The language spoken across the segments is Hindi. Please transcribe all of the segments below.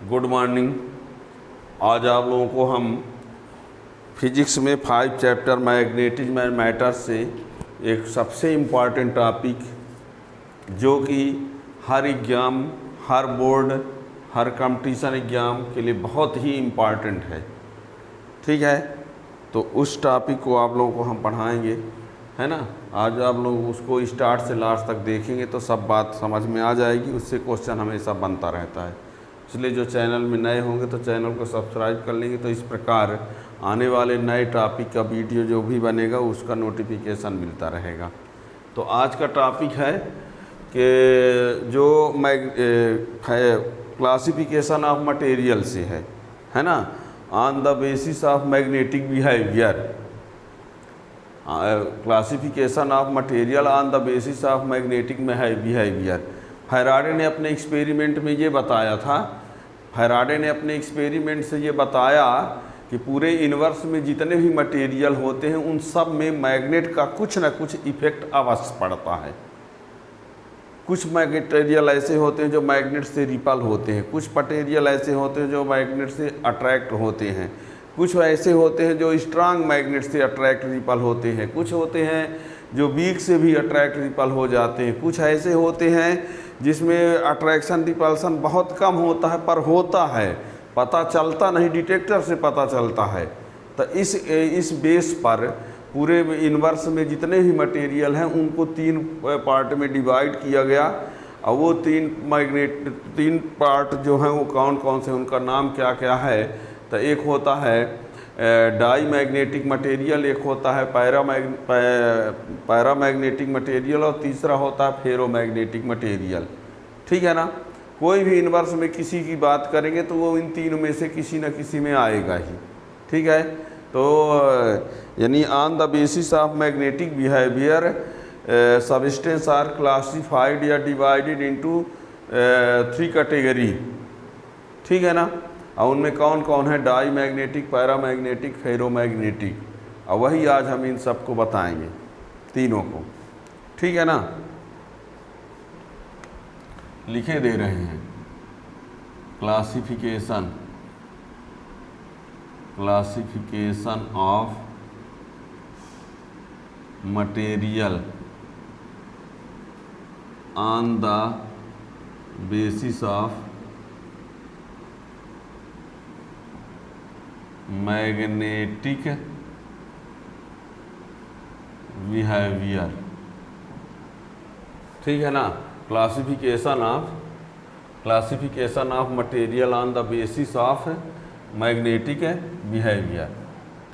Good morning. आज आप लोगों को हम फिजिक्स में 5 चैप्टर मैग्नेटिज्म एंड मैटर से एक सबसे इम्पॉर्टेंट टॉपिक जो कि हर एग्ज़ाम, हर बोर्ड, हर कंपटीशन एग्ज़ाम के लिए बहुत ही इम्पॉर्टेंट है। ठीक है, तो उस टॉपिक को आप लोगों को हम पढ़ाएंगे, है ना। आज आप लोग उसको स्टार्ट से लास्ट तक देखेंगे तो सब बात समझ में आ जाएगी। उससे क्वेश्चन हमेशा बनता रहता है, इसलिए जो चैनल में नए होंगे तो चैनल को सब्सक्राइब कर लेंगे, तो इस प्रकार आने वाले नए टॉपिक का वीडियो जो भी बनेगा उसका नोटिफिकेशन मिलता रहेगा। तो आज का टॉपिक है कि जो क्लासिफिकेशन ऑफ मटेरियल से है ना, on the basis of magnetic behaviour. Classification of material on the basis of magnetic behaviour. Faraday ने अपने एक्सपेरिमेंट में ये बताया था, फैराडे ने अपने एक्सपेरिमेंट से ये बताया कि पूरे यूनिवर्स में जितने भी मटेरियल होते हैं उन सब में मैग्नेट का कुछ न कुछ इफेक्ट अवश्य पड़ता है। कुछ मटेरियल ऐसे होते हैं जो मैग्नेट से रिपल होते हैं, कुछ मटेरियल ऐसे होते हैं जो मैग्नेट से अट्रैक्ट होते हैं, कुछ ऐसे होते हैं जो स्ट्रांग मैग्नेट से अट्रैक्ट रिपल होते हैं, कुछ होते हैं जो वीक से भी अट्रैक्ट रिपल हो जाते हैं, कुछ ऐसे होते हैं जिसमें अट्रैक्शन रिपल्सन बहुत कम होता है, पर होता है, पता चलता नहीं, डिटेक्टर से पता चलता है। तो इस बेस पर पूरे यूनिवर्स में जितने भी मटेरियल हैं उनको 3 पार्ट में डिवाइड किया गया, और वो 3 पार्ट जो हैं वो कौन कौन से, उनका नाम क्या क्या है। तो एक होता है डाई मैग्नेटिक मटेरियल, एक होता है पैरामैग्नेटिक मटेरियल, और तीसरा होता है फेरोमैग्नेटिक मटेरियल। ठीक है ना। कोई भी यूनिवर्स में किसी की बात करेंगे तो वो इन तीनों में से किसी न किसी में आएगा ही। ठीक है, तो यानी on the basis of magnetic behaviour substances are classified या डिवाइडेड इनटू 3 कैटेगरी। ठीक है ना। और उनमें कौन कौन है, डाई मैग्नेटिक, पैरामैग्नेटिक, फेरोमैग्नेटिक, और वही आज हम इन सबको बताएंगे, तीनों को। ठीक है ना। लिखे दे रहे हैं classification of material on the basis of magnetic behaviour. ठीक है ना। Classification of material on the basis of magnetic behaviour.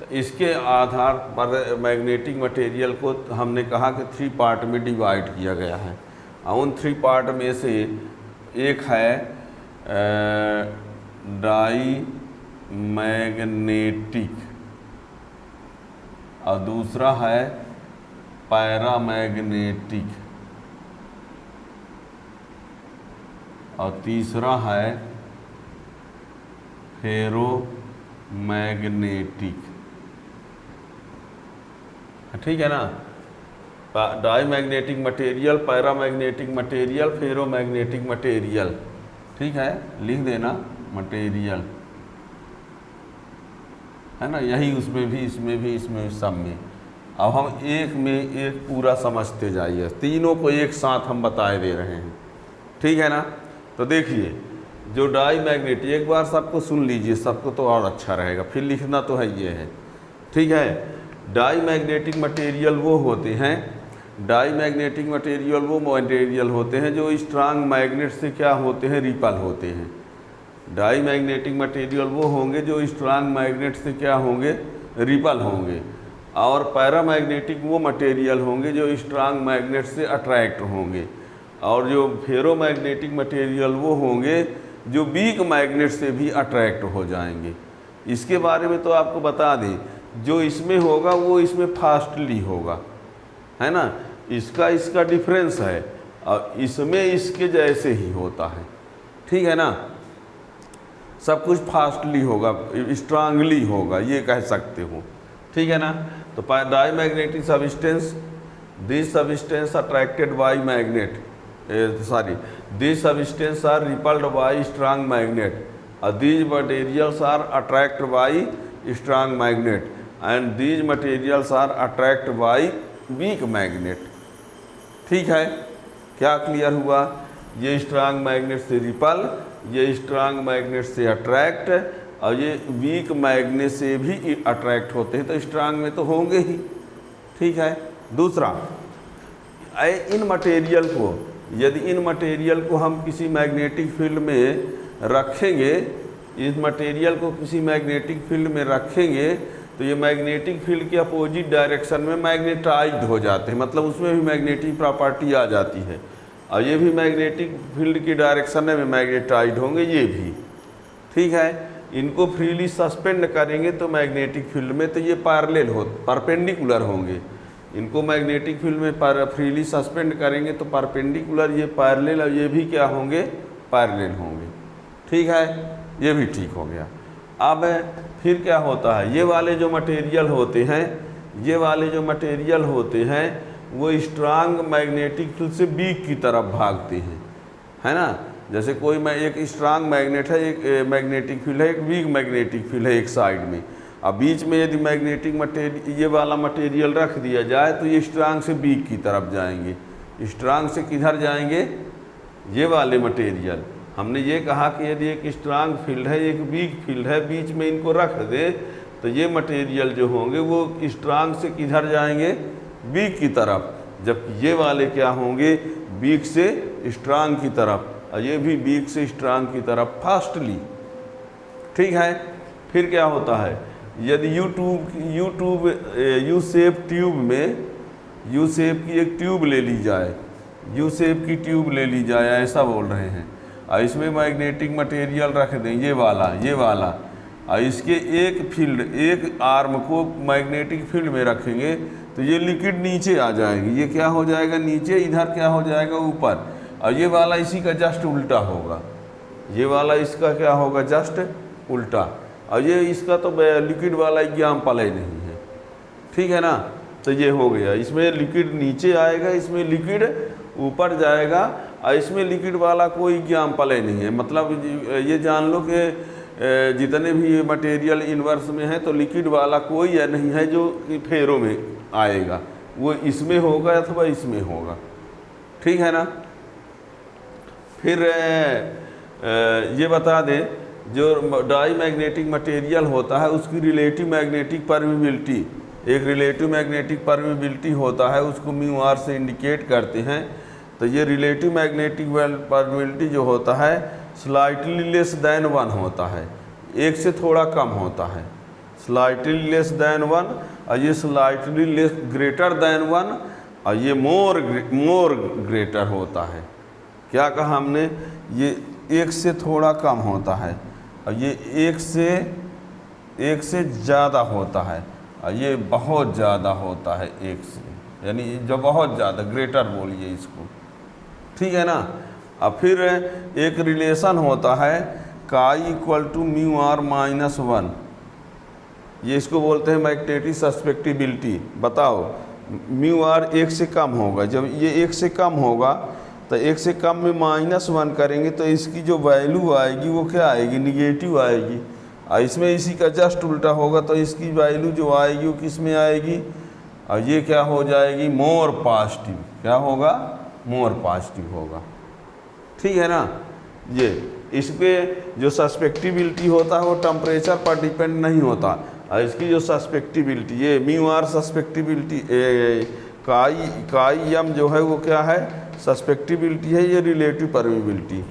तो इसके आधार पर मैग्नेटिक मटेरियल को हमने कहा कि 3 पार्ट में डिवाइड किया गया है, और उन 3 पार्ट में से एक है डाई मैग्नेटिक, और दूसरा है पैरामैग्नेटिक, और तीसरा है फेरोमैग्नेटिक। ठीक है ना। Diamagnetic material, paramagnetic material, ferromagnetic material. ठीक है, लिख देना मटेरियल, है ना। यही उसमें भी, इसमें भी, इसमें सब में। अब हम एक में एक पूरा समझते जाइए, तीनों को एक साथ हम बताए दे रहे हैं। ठीक है ना। तो देखिए, जो डाई मैग्नेटिक, एक बार सबको सुन लीजिए, सबको तो और अच्छा रहेगा, फिर लिखना तो है ये है। ठीक है। डाई मैग्नेटिक मटेरियल वो होते हैं, डाई मैग्नेटिक मटेरियल वो मटेरियल होते हैं जो स्ट्रांग मैग्नेट से क्या होते हैं, रिपल होते हैं। डाई मैग्नेटिक मटेरियल वो होंगे जो स्ट्रांग मैग्नेट से क्या होंगे, रिपल होंगे। और पैरामैग्नेटिक वो मटेरियल होंगे जो स्ट्रांग मैग्नेट से अट्रैक्ट होंगे। और जो फेरोमैग्नेटिक मटेरियल वो होंगे जो वीक मैग्नेट से भी अट्रैक्ट हो जाएंगे। इसके बारे में तो आपको बता दें, जो इसमें होगा वो इसमें फास्टली होगा, है ना। इसका डिफरेंस है, और इसमें इसके जैसे ही होता है। ठीक है ना। सब कुछ फास्टली होगा, स्ट्रांगली होगा, ये कह सकते हो। ठीक है ना। तो diamagnetic substance, this substance attracted by magnet, these substances are repelled by strong magnet, these materials are attracted by strong magnet and these materials are attracted by weak magnet। ठीक है, क्या क्लियर हुआ? ये स्ट्रांग मैग्नेट से रिपल, ये स्ट्रांग मैग्नेट से अट्रैक्ट, और ये वीक मैग्नेट से भी अट्रैक्ट होते हैं, तो स्ट्रांग में तो होंगे ही। ठीक है। दूसरा, इन मटेरियल को, यदि इन मटेरियल को हम किसी मैग्नेटिक फील्ड में रखेंगे, इस मटेरियल को किसी मैग्नेटिक फील्ड में रखेंगे, तो ये मैग्नेटिक फील्ड के अपोजिट डायरेक्शन में मैग्नेटाइज्ड हो जाते हैं, मतलब उसमें भी मैग्नेटिक प्रॉपर्टी आ जाती है, और ये भी मैग्नेटिक फील्ड की डायरेक्शन में मैग्नेटाइज्ड होंगे ये भी। ठीक है। इनको फ्रीली सस्पेंड करेंगे तो मैग्नेटिक फील्ड में, तो ये पैरेलल हो, परपेंडिकुलर होंगे। इनको मैग्नेटिक फील्ड में फ्रीली सस्पेंड करेंगे तो परपेंडिकुलर, ये पैरेलल, और ये भी क्या होंगे? पैरेलल होंगे। ठीक है, ये भी ठीक हो गया। अब फिर क्या होता है, ये वाले जो मटेरियल होते हैं, ये वाले जो मटेरियल होते हैं वो स्ट्रांग मैग्नेटिक फील्ड से वीक की तरफ भागते हैं, है ना। जैसे कोई एक स्ट्रांग मैग्नेट है, एक मैग्नेटिक फील्ड है, एक वीक मैग्नेटिक फील्ड है एक साइड में। अब बीच में यदि मैग्नेटिक मटेरियल, ये वाला मटेरियल रख दिया जाए तो ये स्ट्रांग से वीक की तरफ जाएंगे। स्ट्रांग से किधर जाएंगे? ये वाले मटेरियल। हमने ये कहा कि यदि एक स्ट्रांग फील्ड है, एक वीक फील्ड है, बीच में इनको रख दे तो ये मटेरियल जो होंगे वो स्ट्रांग से किधर जाएंगे? वीक की तरफ। जबकि ये वाले क्या होंगे? वीक से स्ट्रांग की तरफ, और ये भी वीक से स्ट्रांग की तरफ फास्टली। ठीक है। फिर क्या होता है, यदि यू शेप ट्यूब में, यू शेप की एक ट्यूब ले ली जाए, यू शेप की ट्यूब ले ली जाए, ऐसा बोल रहे हैं, और इसमें मैग्नेटिक मटेरियल रख दें, ये वाला, और इसके एक फील्ड, एक आर्म को मैग्नेटिक फील्ड में रखेंगे तो ये लिक्विड नीचे आ जाएगी। ये क्या हो जाएगा? नीचे। इधर क्या हो जाएगा? ऊपर। और ये वाला इसी का जस्ट उल्टा होगा, ये वाला इसका क्या होगा? जस्ट उल्टा। और ये इसका तो लिक्विड वाला एग्जाम्पल ही नहीं है। ठीक है ना। तो ये हो गया, इसमें लिक्विड नीचे आएगा, इसमें लिक्विड ऊपर जाएगा, और इसमें लिक्विड वाला कोई एग्जाम्पल ही नहीं है। मतलब ये जान लो कि जितने भी मटेरियल इन्वर्स में है तो लिक्विड वाला कोई नहीं है जो कि फेरो में आएगा, वो इसमें होगा अथवा इसमें होगा। ठीक है ना। फिर ये बता दें, जो डाई मैग्नेटिक मटेरियल होता है उसकी रिलेटिव मैग्नेटिक परमिबिलिटी, एक रिलेटिव मैग्नेटिक परमिबिलिटी होता है, उसको म्यू आर से इंडिकेट करते हैं। तो ये रिलेटिव मैग्नेटिक परमिबिलिटी जो होता है स्लाइटली लेस देन 1 होता है, एक से थोड़ा कम होता है, स्लाइटली लेस देन 1, और ये स्लाइटली लेस ग्रेटर देन 1, और ये मोर ग्रेटर होता है। क्या कहा हमने? ये एक से थोड़ा कम होता है, और ये एक से ज़्यादा होता है, और ये बहुत ज़्यादा होता है एक से, यानी जो बहुत ज़्यादा, ग्रेटर बोलिए इसको। ठीक है ना। अब फिर एक रिलेशन होता है chi equal to mu r minus 1, ये इसको बोलते हैं मैग्नेटिक सस्पेक्टिबिलिटी। बताओ, म्यू आर एक से कम होगा, जब ये एक से कम होगा तो एक से कम में -1 करेंगे तो इसकी जो वैल्यू आएगी वो क्या आएगी? निगेटिव आएगी। और इसमें इसी का जस्ट उल्टा होगा तो इसकी वैल्यू जो आएगी वो किस में आएगी? और ये क्या हो जाएगी? मोर पॉजिटिव। क्या होगा? मोर पॉजिटिव होगा। ठीक है ना। ये इस पर जो सस्पेक्टिबिलिटी होता है वो टेम्परेचर पर डिपेंड नहीं होता, और इसकी जो सस्पेक्टिबिलिटी, ये mu r susceptibility, chi m जो है वो क्या है? सस्पेक्टिबिलिटी है, ये रिलेटिव परमिबिलिटी।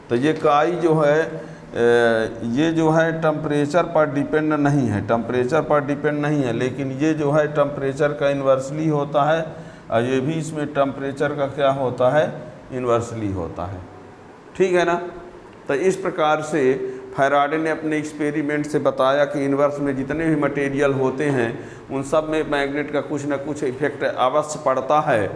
तो ये काई जो है ये जो है टेम्परेचर पर डिपेंड नहीं है, टेम्परेचर पर डिपेंड नहीं है, लेकिन ये जो है टेम्परेचर का इन्वर्सली होता है, और ये भी इसमें टेम्परेचर का क्या होता है? इन्वर्सली होता है। ठीक है ना। तो इस प्रकार से फैराडे ने अपने एक्सपेरिमेंट से बताया कि इन्वर्स में जितने भी मटेरियल होते हैं उन सब में मैग्नेट का कुछ न कुछ इफेक्ट अवश्य पड़ता है।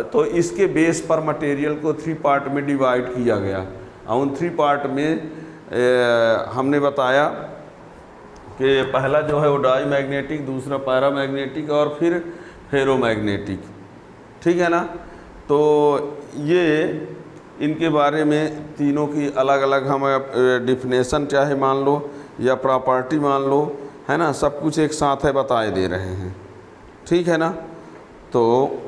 तो इसके बेस पर मटेरियल को 3 पार्ट में डिवाइड किया गया, और उन 3 पार्ट में हमने बताया कि पहला जो है वो डाई मैग्नेटिक, दूसरा पैरामैग्नेटिक, और फिर फेरोमैग्नेटिक। ठीक है ना। तो ये इनके बारे में तीनों की अलग अलग हम डिफिनेशन चाहे मान लो या प्रॉपर्टी मान लो, है ना, सब कुछ एक साथ है बताए दे रहे हैं। ठीक है ना। तो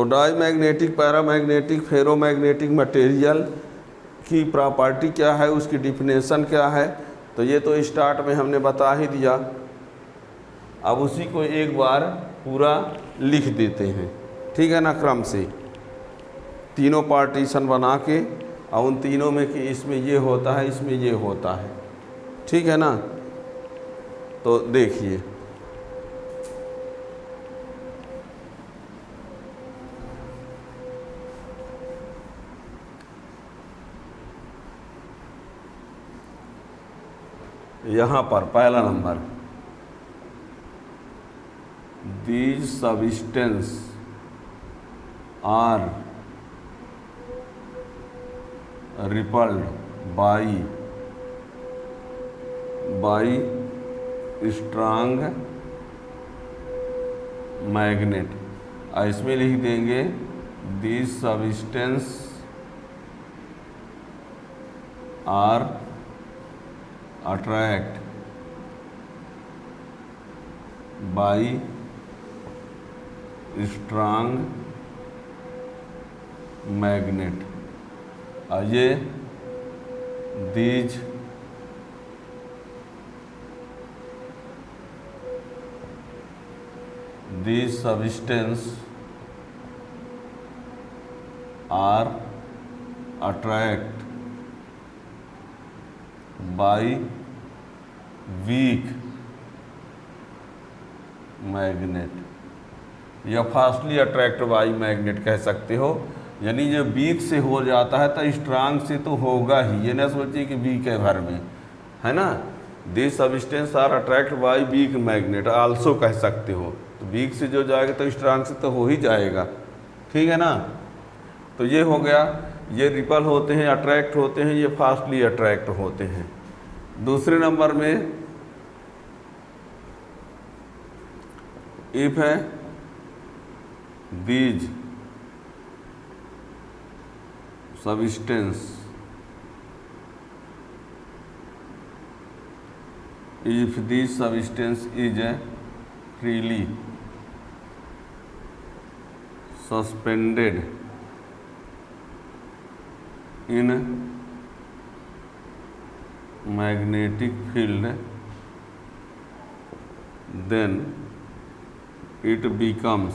डाईमैग्नेटिक, पैरामैग्नेटिक, फेरोमैग्नेटिक मटेरियल की प्रॉपर्टी क्या है, उसकी डिफिनेशन क्या है, तो ये तो स्टार्ट में हमने बता ही दिया। अब उसी को एक बार पूरा लिख देते हैं, ठीक है ना, क्रम से तीनों पार्टीशन बना के, और उन तीनों में कि इसमें ये होता है, इसमें ये होता है। ठीक है ना। तो देखिए, यहाँ पर पहला number, these substance are repelled by strong magnet. इसमें लिख देंगे these substance are attract by strong magnet. ये these substance are attract by weak magnet, या फास्टली अट्रैक्ट बाई मैग्नेट कह सकते हो। यानी जब वीक से हो जाता है तो स्ट्रांग से तो होगा ही, ये ना सोचिए कि वीक है भर में, है ना। This substance are attract by weak magnet also कह सकते हो। तो वीक से जो जाएगा तो स्ट्रांग से तो हो ही जाएगा। ठीक है ना। तो ये हो गया, ये रिपल होते हैं, अट्रैक्ट होते हैं, ये फास्टली अट्रैक्ट होते हैं। दूसरे नंबर में इफ है these substance if this substance is freely suspended in magnetic field, then it becomes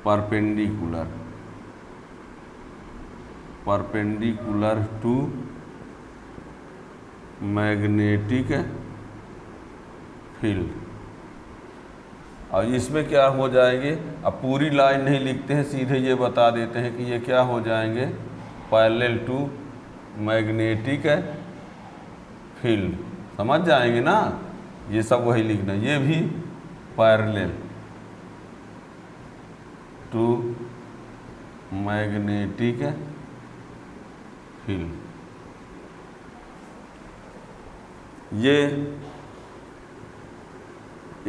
perpendicular to magnetic field. और इसमें क्या हो जाएंगे, अब पूरी लाइन नहीं लिखते हैं, सीधे ये बता देते हैं कि ये क्या हो जाएंगे, पैरेलल टू मैग्नेटिक फील्ड। समझ जाएंगे ना, ये सब वही लिखना, ये भी पैरेलल टू मैग्नेटिक फील्ड। ये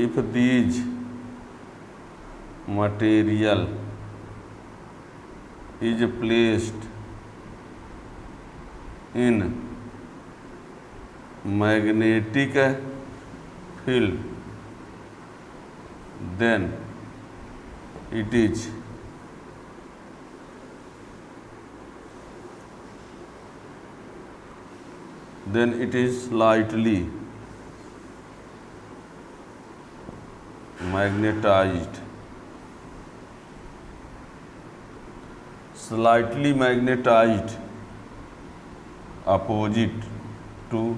if these material is placed in magnetic field, then it is slightly magnetized opposite to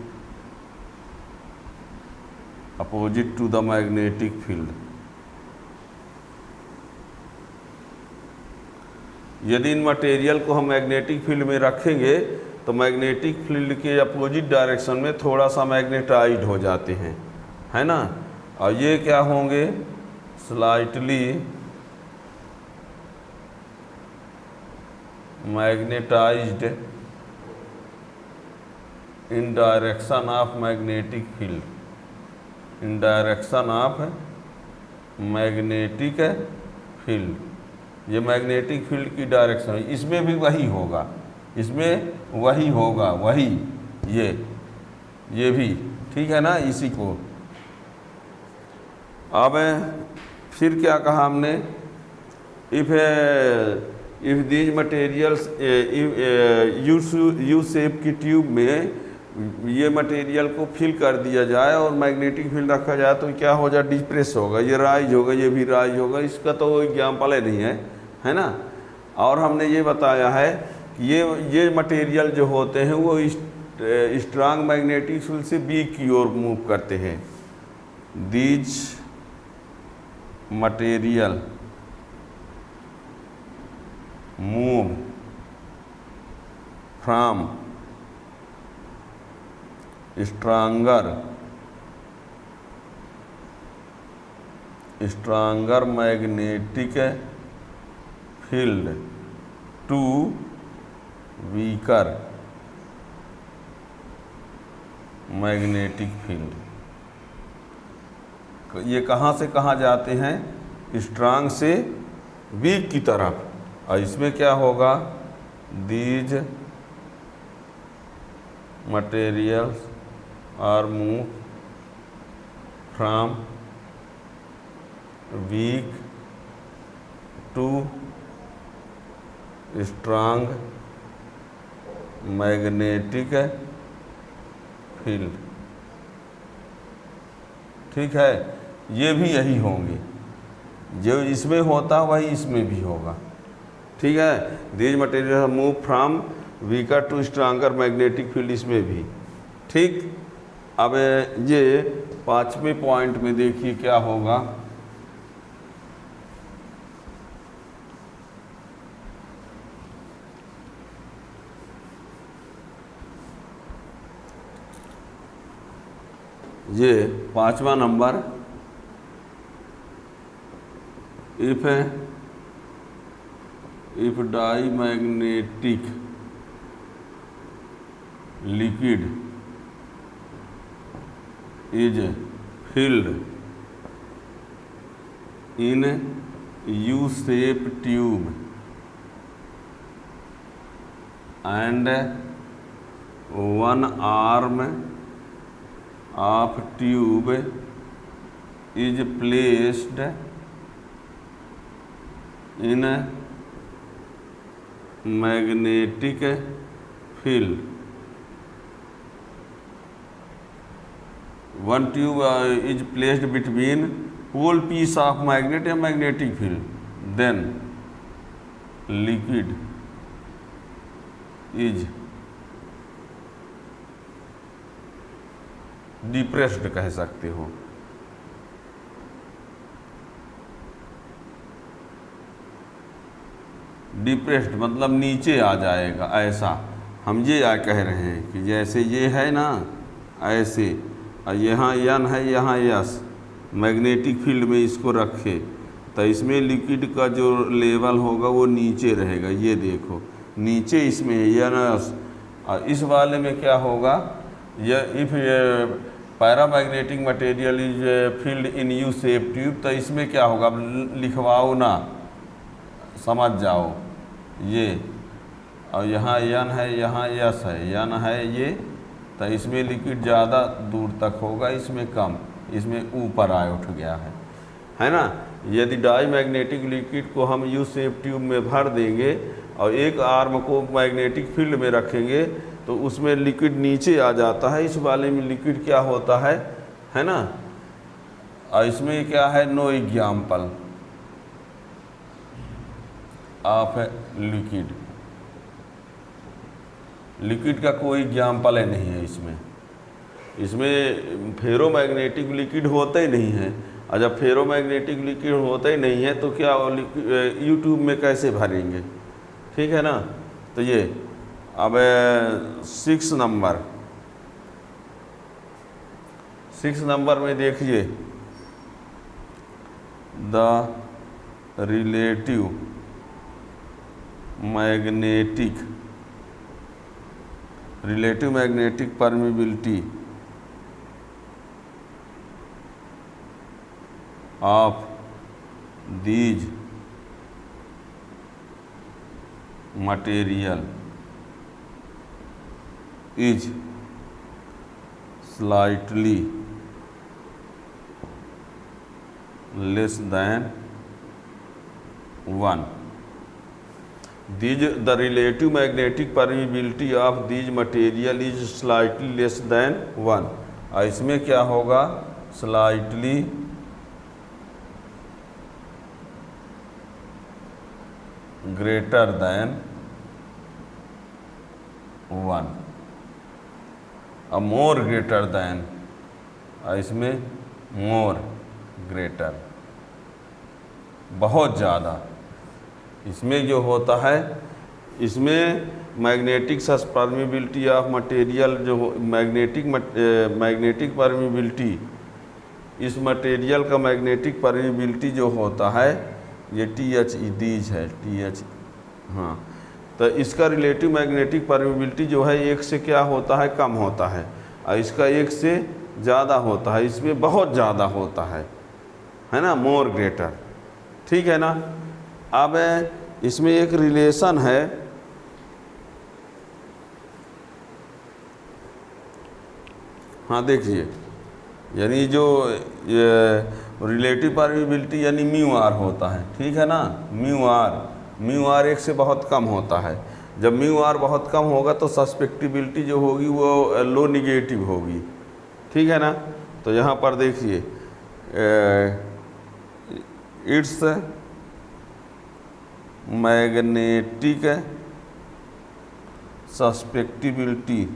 the magnetic field। यदि इन मटेरियल को हम मैग्नेटिक फील्ड में रखेंगे तो मैग्नेटिक फील्ड के अपोजिट डायरेक्शन में थोड़ा सा मैग्नेटाइज्ड हो जाते हैं, है ना। और ये क्या होंगे, slightly magnetised in direction of magnetic field, in direction of magnetic field, ये मैग्नेटिक फील्ड की डायरेक्शन है। इसमें भी वही होगा, इसमें वही होगा, वही ये भी, ठीक है ना। इसी को अब फिर क्या कहा हमने, if these materials U shape की ट्यूब में ये मटेरियल को फिल कर दिया जाए और मैग्नेटिक फील्ड रखा जाए तो क्या हो जाए, डिप्रेस होगा, ये राइज होगा, ये भी राइज होगा। इसका तो एग्जाम्पल ही नहीं है ना। और हमने ये बताया है कि ये मटेरियल जो होते हैं वो स्ट्रांग मैग्नेटिक फील्ड से वीक की ओर मूव करते हैं। These material move from stronger magnetic field to weaker magnetic field. ये कहाँ से कहाँ जाते हैं, स्ट्रांग से वीक की तरफ। और इसमें क्या होगा, these materials are move from weak to strong magnetic field, ठीक है। ये भी यही होंगे, जो इसमें होता वही इसमें भी होगा, ठीक है। These material move from weaker to stronger magnetic field, इसमें भी, ठीक। अब ये 5वें पॉइंट में देखिए क्या होगा, ये 5वां number, if diamagnetic liquid is filled in U-shaped tube and one arm of tube is placed in magnetic field. One tube is placed between pole piece of magnet and magnetic field. Then liquid is depressed कह सकते हो। डिप्रेस्ड मतलब नीचे आ जाएगा, ऐसा हम ये कह रहे हैं कि जैसे ये है ना ऐसे, और यहाँ यन है, यहाँ यस, मैग्नेटिक फील्ड में इसको रखे तो इसमें लिक्विड का जो लेवल होगा वो नीचे रहेगा। ये देखो नीचे इसमें यस, और इस वाले में क्या होगा, यह if paramagnetic material is field in U shape tube, तो इसमें क्या होगा, लिखवाओ ना, समझ जाओ ये। और यहाँ यन है, यहाँ यस है, यन है ये, तो इसमें लिक्विड ज़्यादा दूर तक होगा, इसमें कम, इसमें ऊपर आए उठ गया है ना। यदि डाई मैग्नेटिक लिक्विड को हम यू शेप ट्यूब में भर देंगे और एक आर्म को मैग्नेटिक फील्ड में रखेंगे तो उसमें लिक्विड नीचे आ जाता है। इस वाले में लिक्विड क्या होता है ना। और इसमें क्या है, know example of liquid, liquid का कोई एग्जाम्पल है नहीं है इसमें। इसमें फेरोमैग्नेटिक लिक्विड होता ही नहीं है, और जब फेरोमैग्नेटिक लिक्विड होता ही नहीं है तो क्या यूट्यूब में कैसे भरेंगे, ठीक है ना। तो ये अब 6 नंबर में देखिए, the relative magnetic relative magnetic permeability of these material is slightly less than 1. The relative magnetic permeability of these material is slightly less than 1. इसमें क्या होगा? slightly greater than 1. more greater than, इसमें more greater, बहुत ज़्यादा। इसमें जो होता है, इसमें मैग्नेटिक परमिबिलिटी ऑफ मटेरियल जो मैग्नेटिक परमिबिलिटी, इस मटेरियल का मैग्नेटिक परमिबिलिटी जो होता है ये TH दीज है, TH, हाँ। तो इसका रिलेटिव मैग्नेटिक परमिबिलिटी जो है एक से क्या होता है? कम होता है, और इसका एक से ज़्यादा होता है। इसमें बहुत ज़्यादा होता है ना, मोर ग्रेटर, ठीक है ना। अब इसमें एक रिलेशन है, हाँ देखिए, यानी जो रिलेटिव परमिबिलिटी यानी म्यू आर होता है, ठीक है ना। म्यू आर एक से बहुत कम होता है। जब म्यू आर बहुत कम होगा तो सस्पेक्टिबिलिटी जो होगी वो लो निगेटिव होगी, ठीक है ना। तो यहाँ पर देखिए it's magnetic susceptibility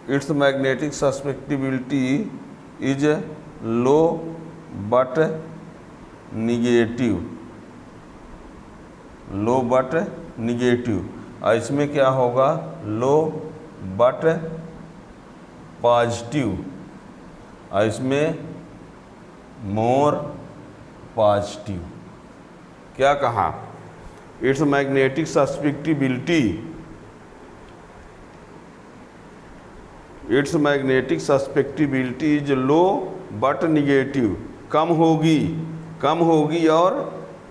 its magnetic susceptibility is low but negative, और इसमें क्या होगा? लो बट पॉजिटिव, और इसमें मोर पॉजिटिव। क्या कहा? It's magnetic susceptibility is low but negative, कम होगी और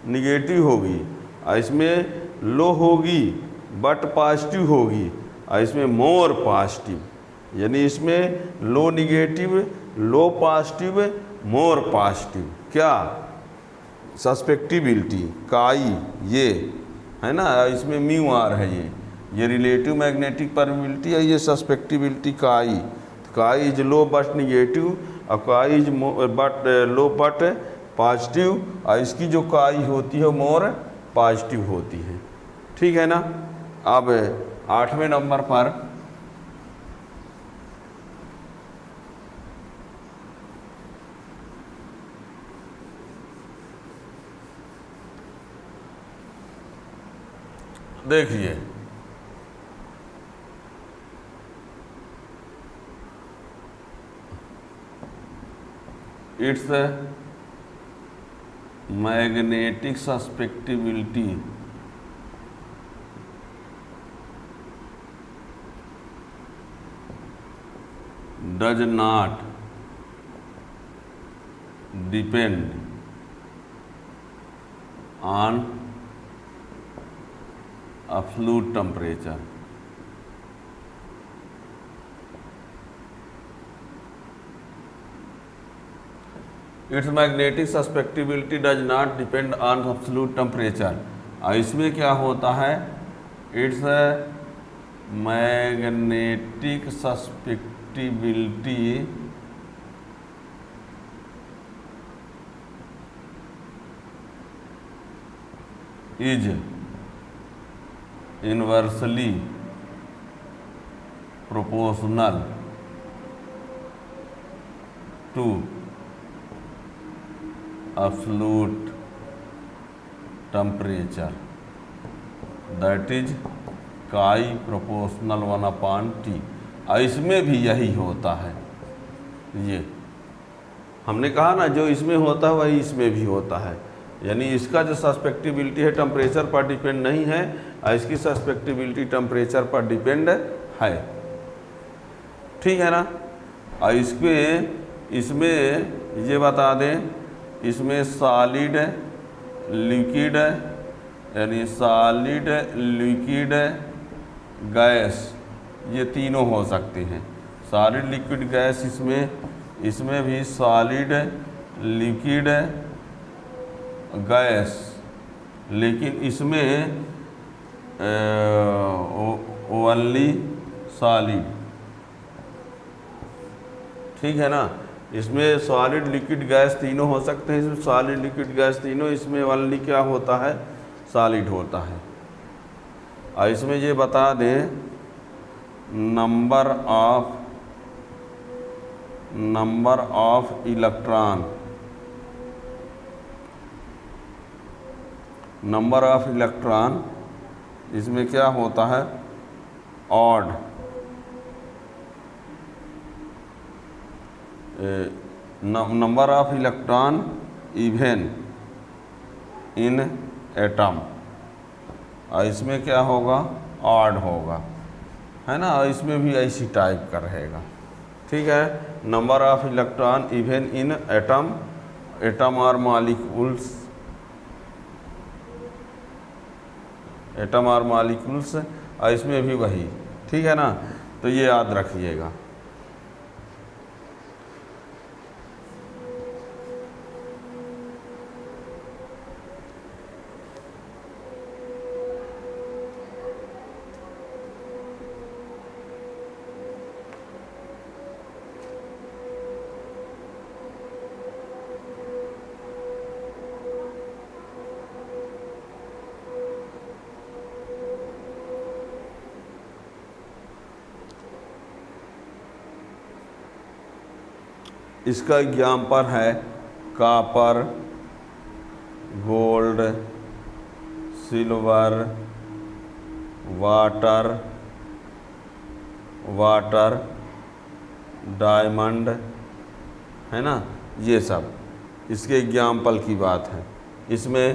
निगेटिव होगी, और इसमें लो होगी बट पॉजिटिव होगी, और इसमें मोर पॉजिटिव, यानी इसमें लो निगेटिव, लो पॉजिटिव, मोर पॉजिटिव। क्या? सस्पेक्टिबिलिटी काई, ये है ना, इसमें म्यू आर है, ये रिलेटिव मैग्नेटिक परमिबिलिटी है, ये सस्पेक्टिबिलिटी काई। काई इज लो बट निगेटिव, और काई is but low but positive, और इसकी जो काई होती है मोर पॉजिटिव होती है, ठीक है ना। अब 8वें नंबर पर देखिए, it's magnetic susceptibility does not depend on absolute temperature. Its magnetic susceptibility does not depend on absolute temperature. इसमें क्या होता है? Its magnetic susceptibility is inversely proportional to absolute temperature, that is chi proportional 1/T। इसमें भी यही होता है, ये हमने कहा ना, जो इसमें होता है वही इसमें भी होता है, यानी इसका जो सस्पेक्टिबिलिटी है टेम्परेचर पर डिपेंड नहीं है और इसकी सस्पेक्टिबिलिटी टेम्परेचर पर डिपेंड है, ठीक है ना। और इसमें ये बता दें, इसमें सॉलिड, लिक्विड, यानी सॉलिड, लिक्विड, गैस, ये तीनों हो सकते हैं। सॉलिड, लिक्विड, गैस, इसमें भी सॉलिड, लिक्विड, गैस, लेकिन इसमें ओनली सॉलिड, ठीक है ना। इसमें सॉलिड, लिक्विड, गैस तीनों हो सकते हैं, इसमें सॉलिड, लिक्विड, गैस तीनों, इसमें ओनली क्या होता है, सॉलिड होता है। और इसमें ये बता दें number of electron, number of electron इसमें क्या होता है, odd, number of electron even in atom, और इसमें क्या होगा, ऑड होगा, है ना। और इसमें भी ऐसी टाइप का रहेगा, ठीक है। Number of electron even in atom, atom और मॉलिक्यूल्स, एटम और मॉलिक्यूल्स, और इसमें भी वही, ठीक है ना। तो ये याद रखिएगा। इसका एग्जाम्पल है copper, gold, silver, water, diamond, है ना, ये सब इसके एग्जाम्पल की बात है। इसमें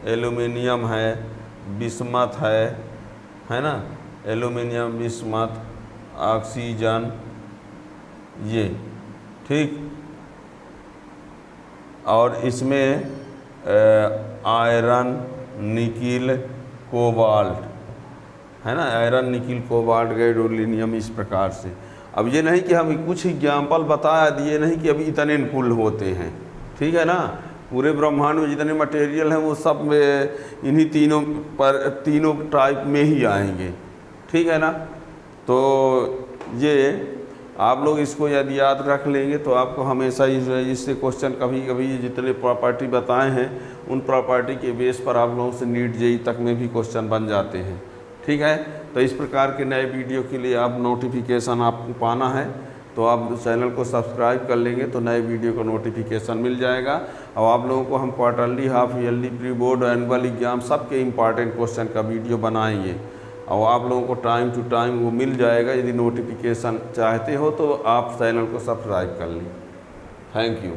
एल्युमिनियम है, बिस्मथ है ना, एल्युमिनियम, बिस्मथ, ऑक्सीजन, ये, ठीक। और इसमें आयरन, निकिल, कोबाल्ट, है ना, आयरन, निकिल, कोबाल्ट, गैडोलिनियम, इस प्रकार से। अब ये नहीं कि हम कुछ एग्जाम्पल बता दिए, नहीं कि अभी इतने कुल होते हैं, ठीक है ना। पूरे ब्रह्मांड में जितने मटेरियल हैं वो सब में इन्हीं तीनों टाइप में ही आएंगे, ठीक है ना। तो ये आप लोग इसको यदि याद रख लेंगे तो आपको हमेशा इससे क्वेश्चन कभी कभी जितने प्रॉपर्टी बताए हैं उन प्रॉपर्टी के बेस पर आप लोगों से नीट जेई तक में भी क्वेश्चन बन जाते हैं, ठीक है। तो इस प्रकार के नए वीडियो के लिए आप नोटिफिकेशन आपको पाना है तो आप चैनल को सब्सक्राइब कर लेंगे तो नए वीडियो का नोटिफिकेशन मिल जाएगा। और आप लोगों को हम quarterly, half yearly, pre board, annual exam सबके इम्पॉर्टेंट क्वेश्चन का वीडियो बनाएंगे और आप लोगों को टाइम टू टाइम वो मिल जाएगा। यदि नोटिफिकेशन चाहते हो तो आप चैनल को सब्सक्राइब कर लें। Thank you.